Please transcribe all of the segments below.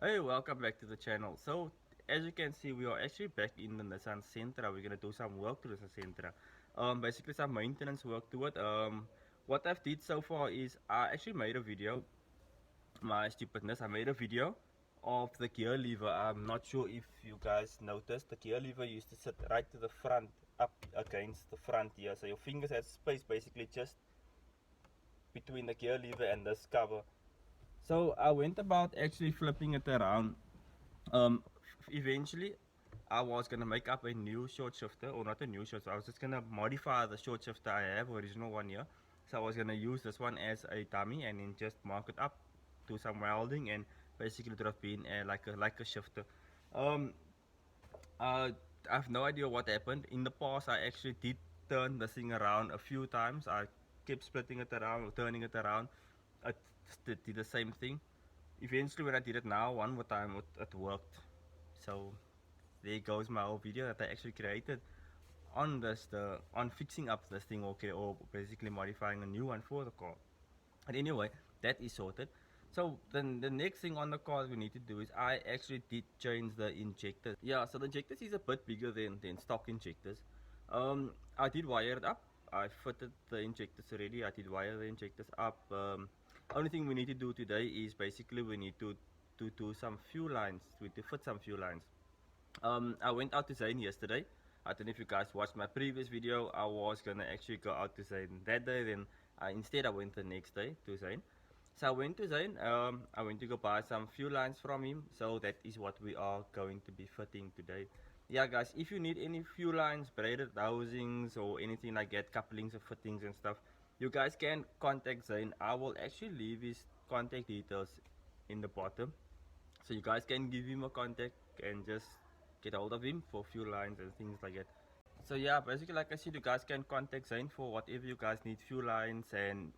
Hey, welcome back to the channel. So, as you can see, we are actually back in the Nissan Sentra. We're gonna do some work to the Nissan Sentra. Basically some maintenance work to it. What I've did so far is I actually made a video. My stupidness, I made a video of the gear lever. I'm not sure if you guys noticed. The gear lever used to sit right to the front, up against the front here. So your fingers had space basically just between the gear lever and this cover. So I went about actually flipping it around. Eventually, I was gonna make up a new short shifter, or not a new short. So I was just gonna modify the short shifter I have, original one here. So I was gonna use this one as a dummy and then just mark it up, do some welding, and basically it would have been like a shifter. Um, uh, I have no idea what happened. In the past, I actually did turn this thing around a few times. I kept splitting it around, turning it around. I did the same thing. Eventually, when I did it now, one more time, it worked. So there goes my whole video that I actually created on on fixing up this thing, okay, or basically modifying a new one for the car. But anyway, that is sorted. So then the next thing on the car we need to do is I actually did change the injectors. Yeah, so the injectors is a bit bigger than stock injectors. I did wire it up. I fitted the injectors already. I did wire the injectors up. Only thing we need to do today is basically we need to do some fuel lines. We need to fit some fuel lines. I went out to Zain yesterday. I don't know if you guys watched my previous video. I was gonna actually go out to Zain that day. Then instead I went the next day to Zain. So I went to Zain. I went to go buy some fuel lines from him. So that is what we are going to be fitting today. Yeah, guys. If you need any fuel lines, braided housings, or anything like that, couplings or fittings and stuff, you guys can contact Zain. I will actually leave his contact details in the bottom, so you guys can give him a contact and just get hold of him for fuel lines and things like that. So yeah, basically like I said, you guys can contact Zain for whatever you guys need, fuel lines and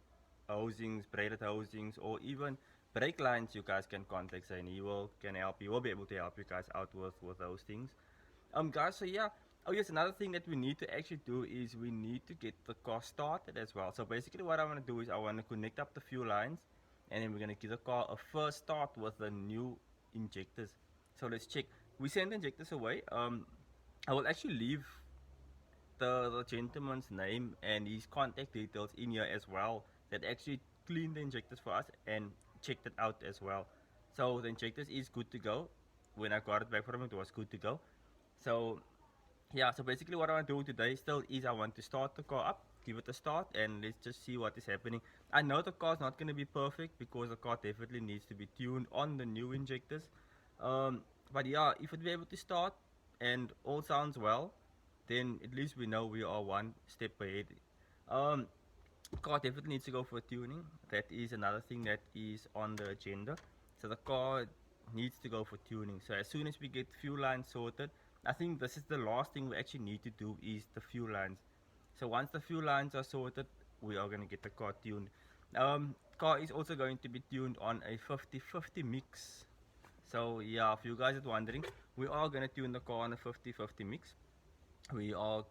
housings, braided housings, or even brake lines. You guys can contact Zain. He can help. He will be able to help you guys out with those things. Guys, so yeah. Oh yes, another thing that we need to actually do is we need to get the car started as well. So basically what I want to do is I want to connect up the fuel lines, and then we're going to give the car a first start with the new injectors. So let's check. We send the injectors away. I will actually leave the gentleman's name and his contact details in here as well, that actually cleaned the injectors for us and checked it out as well. So the injectors is good to go. When I got it back from him, it was good to go. So yeah, so basically what I want to do today still is I want to start the car up, give it a start, and let's just see what is happening. I know the car's not going to be perfect because the car definitely needs to be tuned on the new injectors. But yeah, if it be able to start and all sounds well, then at least we know we are one step ahead. Um, Car definitely needs to go for tuning. That is another thing that is on the agenda. So the car needs to go for tuning. So as soon as we get fuel lines sorted, I think this is the last thing we actually need to do is the fuel lines. So once the fuel lines are sorted, we are going to get the car tuned. Car is also going to be tuned on a 50-50 mix. So yeah, if you guys are wondering, we are going to tune the car on a 50-50 mix. We are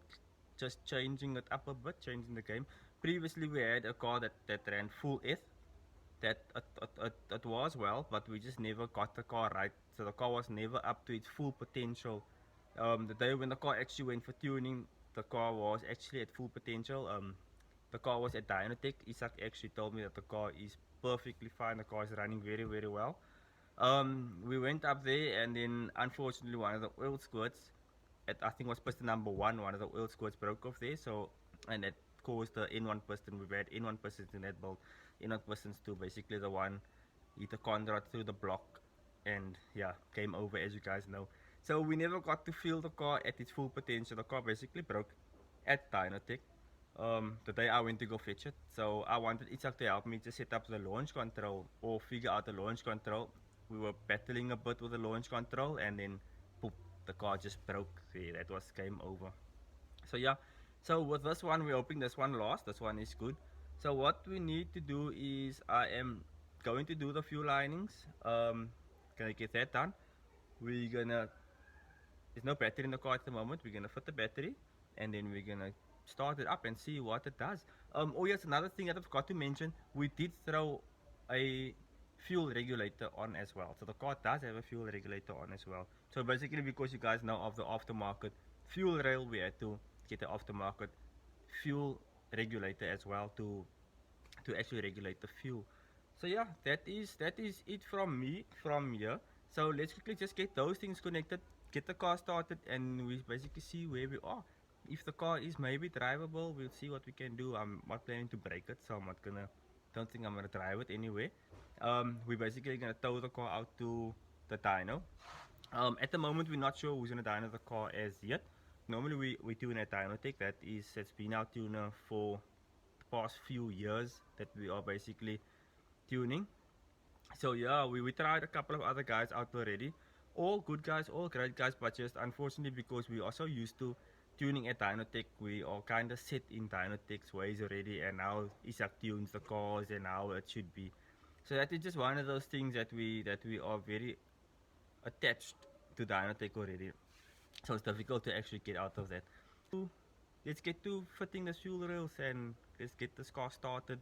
just changing it up a bit, changing the game. Previously, we had a car that ran full F. That it was well, but we just never got the car right. So the car was never up to its full potential. The day when the car actually went for tuning, the car was actually at full potential. The car was at Dynatech. Isaac actually told me that the car is perfectly fine. The car is running very, very well. We went up there, and then unfortunately, one of the oil squirts, I think was piston number one of the oil squirts broke off there. So, and it caused the N1 piston. We've had N1 pistons in that build. N1 pistons too. Basically, the one hit a conrod through the block, and yeah, came over as you guys know. So we never got to feel the car at its full potential. The car basically broke at Dynatech. The day I went to go fetch it. So I wanted Itzhak to help me to set up the launch control or figure out the launch control. We were battling a bit with the launch control, and then poop, the car just broke there. That was game over. So yeah, so with this one, we're hoping this one lost. This one is good. So what we need to do is I am going to do the fuel linings. Gonna get that done. We're gonna There's no battery in the car at the moment. We're gonna fit the battery, and then we're gonna start it up and see what it does. Oh yes, another thing that I forgot to mention, we did throw a fuel regulator on as well. So the car does have a fuel regulator on as well. So basically, because you guys know of the aftermarket fuel rail, we had to get the aftermarket fuel regulator as well to actually regulate the fuel. So yeah, that is it from me from here. So let's quickly just get those things connected, get the car started, and we basically see where we are. If the car is maybe drivable, we'll see what we can do. I'm not planning to break it, so I'm not gonna. Don't think I'm gonna drive it anyway. We're basically gonna tow the car out to the dyno. At the moment, we're not sure who's gonna dyno the car as yet. Normally, we tune at Dynotech. That's been our tuner for the past few years that we are basically tuning. So yeah, we tried a couple of other guys out already. All good guys, all great guys, but just unfortunately because we are so used to tuning at Dynotech, we are kind of set in Dynotech's ways already, and now Isaac tunes the cars and how it should be. So that is just one of those things that we are very attached to Dynotech already. So it's difficult to actually get out of that. Let's get to fitting the fuel rails and let's get this car started,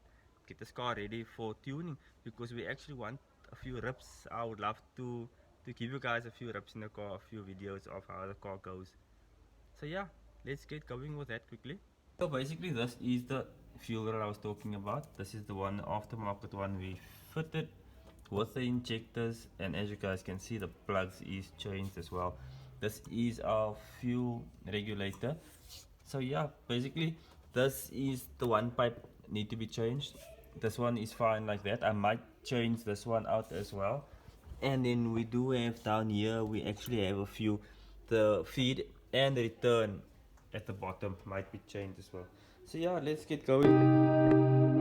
get this car ready for tuning because we actually want a few rips. I would love to give you guys a few rips in the car, a few videos of how the car goes. So yeah, let's get going with that quickly. So basically this is the fuel rail I was talking about. This is the one aftermarket one we fitted with the injectors, and as you guys can see the plugs is changed as well. This is our fuel regulator. So yeah, basically this is the one pipe need to be changed. This one is fine like that. I might change this one out as well. And then we do have down here, we actually have a few, the feed and the return at the bottom might be changed as well. So yeah, let's get going.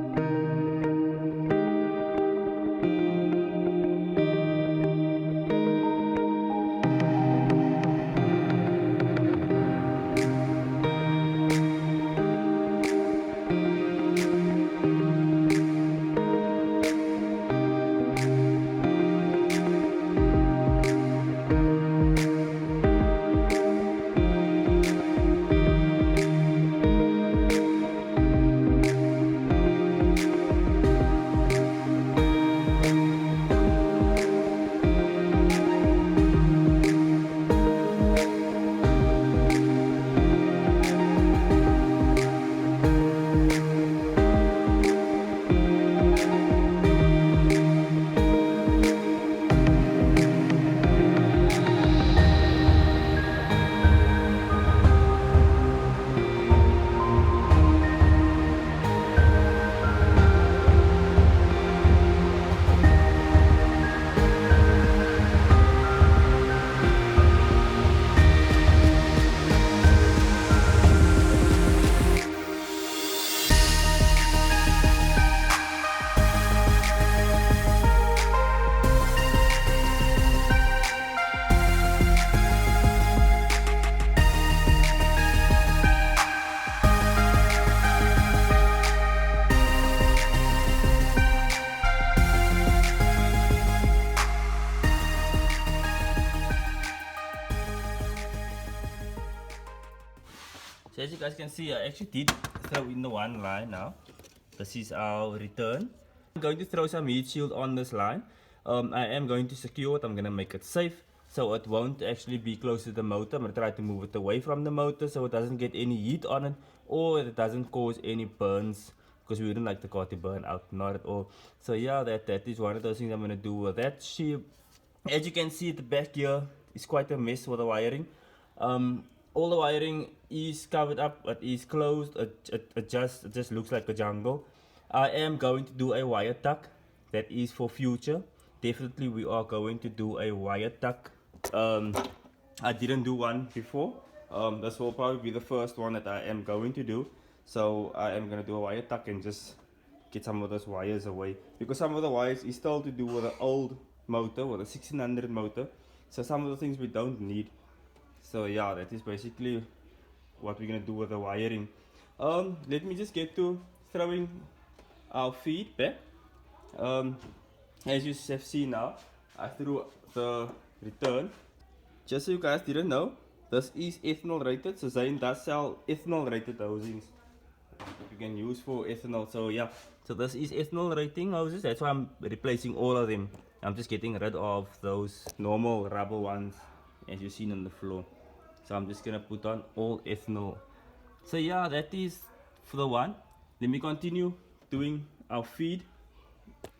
So as you guys can see, I actually did throw in the one line now. This is our return. I'm going to throw some heat shield on this line. I am going to secure it. I'm going to make it safe so it won't actually be close to the motor. I'm going to try to move it away from the motor so it doesn't get any heat on it or it doesn't cause any burns, because we wouldn't like the car to burn out, not at all. So yeah, that is one of those things I'm going to do with that shield. As you can see, the back here is quite a mess with the wiring. All the wiring is covered up, it is closed, it just looks like a jungle. I am going to do a wire tuck, that is for future. Definitely we are going to do a wire tuck. I didn't do one before. This will probably be the first one that I am going to do. So I am going to do a wire tuck and just get some of those wires away, because some of the wires is still to do with the old motor, with a 1600 motor. So some of the things we don't need. So yeah, that is basically what we're gonna do with the wiring. Let me just get to throwing our feed back. As you have seen now, I threw the return. Just so you guys didn't know, this is ethanol rated. So Zain does sell ethanol rated housings you can use for ethanol. So yeah, So this is ethanol rating hoses, that's why I'm replacing all of them. I'm just getting rid of those normal rubber ones as you've seen on the floor. So I'm just gonna put on all ethanol. So yeah, that is for the one. Let me continue doing our feed.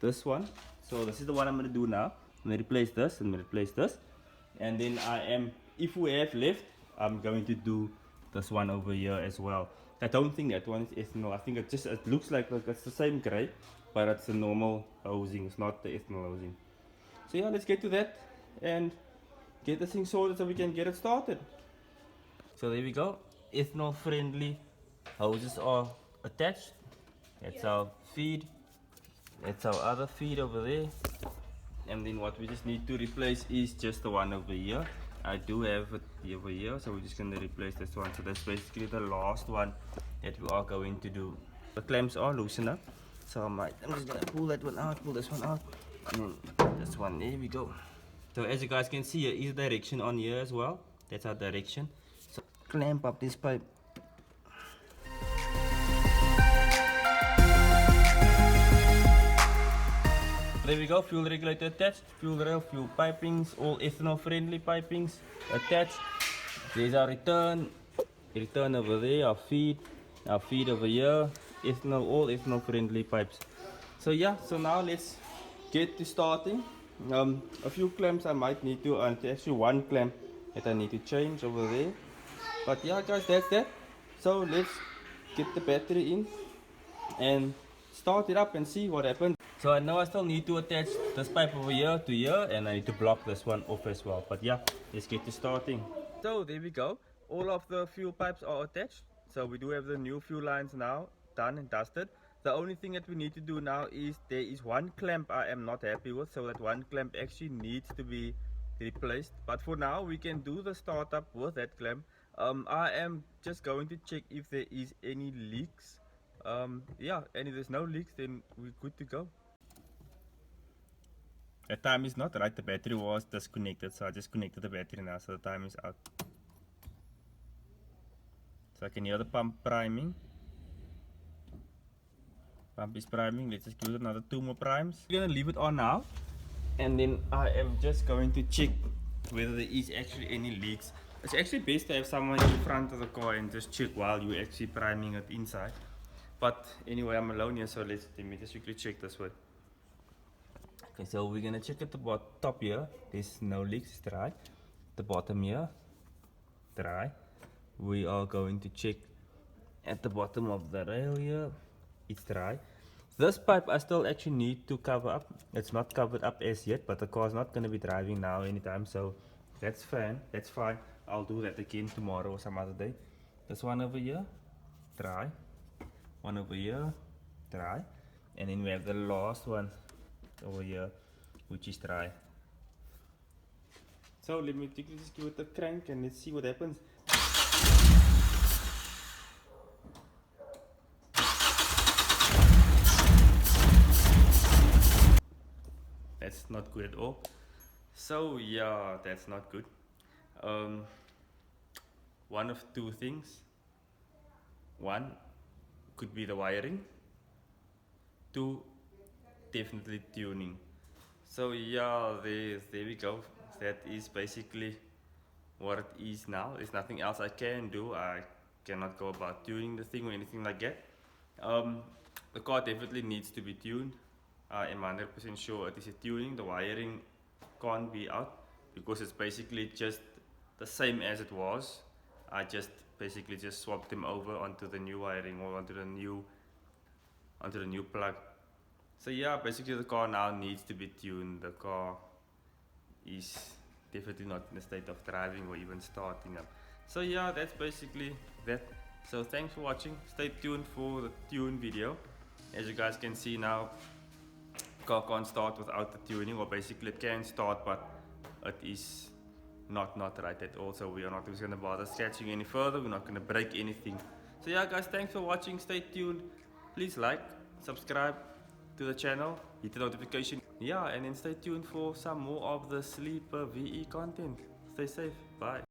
This one. So this is the one I'm gonna do now. I'm gonna replace this and replace this. And then if we have left, I'm going to do this one over here as well. I don't think that one is ethanol. I think it looks like it's the same grade, but it's the normal housing. It's not the ethanol housing. So yeah, let's get to that and get this thing sorted so we can get it started. So there we go. Ethanol friendly hoses are attached. That's our feed. That's our other feed over there. And then what we just need to replace is just the one over here. I do have it over here, so we're just going to replace this one. So that's basically the last one that we are going to do. The clamps are loosened up, so I'm just going to pull that one out, pull this one out, and then this one, there we go. So as you guys can see, here is direction on here as well. That's our direction. So clamp up this pipe. There we go, fuel regulator attached, fuel rail, fuel pipings, all ethanol friendly pipings attached. There's our return over there, our feed over here, ethanol, all ethanol friendly pipes. So yeah, so now let's get to starting. A few clamps I might need to, actually one clamp that I need to change over there. But yeah guys, that's that. So let's get the battery in and start it up and see what happens. So I know I still need to attach this pipe over here to here, and I need to block this one off as well. But yeah, let's get to starting. So there we go. All of the fuel pipes are attached. So we do have the new fuel lines now done and dusted. The only thing that we need to do now is there is one clamp I am not happy with. So that one clamp actually needs to be replaced. But for now we can do the startup with that clamp. I am just going to check if there is any leaks. Yeah, and if there's no leaks, then we're good to go. The time is not right, the battery was disconnected, so I just connected the battery now, so the time is out. So I can hear the pump priming. Pump is priming, let's just give it another 2 more primes. We're gonna leave it on now, and then I am just going to check whether there is actually any leaks. It's actually best to have someone in front of the car and just check while you're actually priming it inside. But anyway, I'm alone here, so let me just quickly check this one. Okay, so we're gonna check at the top here. There's no leaks, it's dry. The bottom here, dry. We are going to check at the bottom of the rail here. It's dry. This pipe I still actually need to cover up. It's not covered up as yet, but the car's not gonna be driving now anytime, so that's fine. That's fine. I'll do that again tomorrow or some other day. This one over here, dry. One over here, dry. And then we have the last one over here, which is dry. So let me quickly just give it a crank and let's see what happens. That's not good at all. So yeah, that's not good. One of two things. One could be the wiring. Two, definitely tuning. So yeah, there we go. That is basically what it is now. There's nothing else I can do. I cannot go about tuning the thing or anything like that. The car definitely needs to be tuned. I am 100% sure it is a tuning. The wiring can't be out because it's basically just the same as it was. I just basically just swapped them over onto the new wiring or onto the new plug. So yeah, basically the car now needs to be tuned. The car is definitely not in a state of driving or even starting up. So yeah, that's basically that. So thanks for watching. Stay tuned for the tune video. As you guys can see now, car can't start without the tuning, or basically it can start, but it is not right at all. So we are not just going to bother scratching any further. We're not going to break anything. So yeah guys, thanks for watching. Stay tuned. Please like, subscribe to the channel, hit the notification. Yeah, and then stay tuned for some more of the Sleeper VE content. Stay safe. Bye.